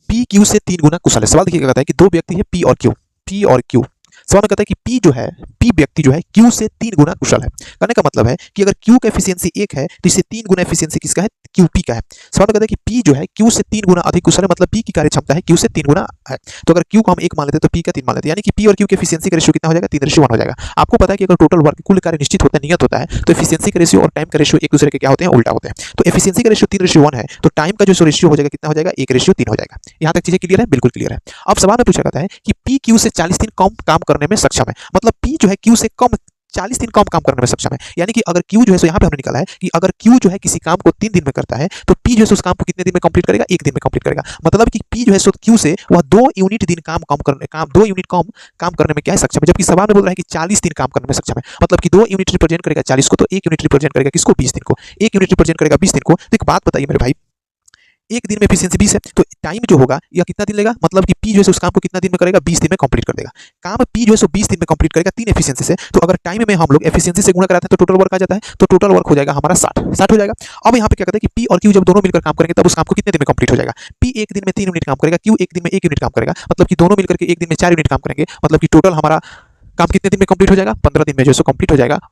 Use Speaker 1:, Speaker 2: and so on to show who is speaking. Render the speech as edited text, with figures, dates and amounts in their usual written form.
Speaker 1: P Q से 3 गुना कुशल है। सवाल देखिए क्या कहता है कि दो व्यक्ति है पी और क्यू, पी और क्यू। सवाल में कहता है कि पी जो है, पी व्यक्ति जो है क्यू से 3 गुना कुशल है। कहने का मतलब है कि अगर क्यू का एफिशिएंसी 1 है तो इससे 3 गुना एफिशिएंसी किसका है? क्यू पी का है। सवाल में कहता है कि पी जो है क्यू से 3 गुना अधिक कुशल है, मतलब पी की कार्य क्षमता है क्यू से 3 गुना है। तो अगर क्यू को हम 1 मान लेते हैं तो पी का 3 मान लेते हैं, यानी कि पी और क्यू के एफिशिएंसी का रेशियो कितना हो जाएगा? 3:1 हो जाएगा। आपको पता है कि अगर टोटल वर्क कुल कार्य निश्चित होता है, नियत होता है, तो एफिशिएंसी का रेशियो और टाइम का रेशियो एक दूसरे के क्या होते हैं? उल्टा होते हैं। तो एफिशिएंसी का रेशियो 3:1 है, तो टाइम का जो रेशियो हो जाएगा कितना हो जाएगा? 1:3 हो जाएगा। यहाँ तक चीजें क्लियर है? बिल्कुल क्लियर है। अब सवाल में पूछा जाता है कि पी क्यू से 40 दिन कम काम करने में सक्षम है, मतलब पी जो है क्यू से कम 40 दिन कम काम करने में सक्षम है। यानी कि अगर क्यू जो है, सो यहाँ पे हमने निकाला है कि अगर क्यू जो है किसी काम को 3 दिन में करता है तो पी जो है उस काम को कितने दिन में कंप्लीट करेगा? 1 दिन में कंप्लीट करेगा। मतलब कि पी जो है सो क्यू से वह 2 यूनिट दिन काम 2 यूनिट कम काम करने में क्या है? सक्षम है। जबकि सवाल में बोल रहा है कि 40 दिन काम करने में सक्षम है, मतलब कि 2 यूनिट रिप्रेजेंट करेगा 40 को, तो 1 यूनिट रिप्रेजेंट करेगा किसको? 20 दिन को। 1 यूनिट रिप्रेजेंट करेगा 20 दिन को। तो एक बात बताइए मेरे भाई, एक दिन में एफिशिएंसी 20 है, तो टाइम जो होगा यह कितना दिन लेगा? मतलब कि पी जो है उस काम को कितना दिन में करेगा? 20 दिन में कंप्लीट कर देगा। काम पी जो है सो 20 दिन में कंप्लीट करेगा 3 एफिशिएंसी से। तो अगर टाइम में हम लोग एफिशिएंसी से गुणा कराते हैं तो टोटल वर्क आ जाता है, तो टोटल वर्क हो जाएगा हमारा 60 हो जाएगा। अब यहाँ पे क्या कहते हैं कि पी और क्यू जब दोनों मिलकर काम करेंगे तब उस काम को कितने दिन में कंप्लीट हो जाएगा? पी 1 दिन में 3 यूनिट काम करेगा, क्यू 1 दिन में 1 यूनिट काम करेगा, मतलब कि दोनों मिलकर के 1 दिन में 4 यूनिट काम करेंगे, मतलब कि टोटल हमारा काम कितने दिन में कंप्लीट हो जाएगा? 15 दिन में जो है सो कंप्लीट हो जाएगा। और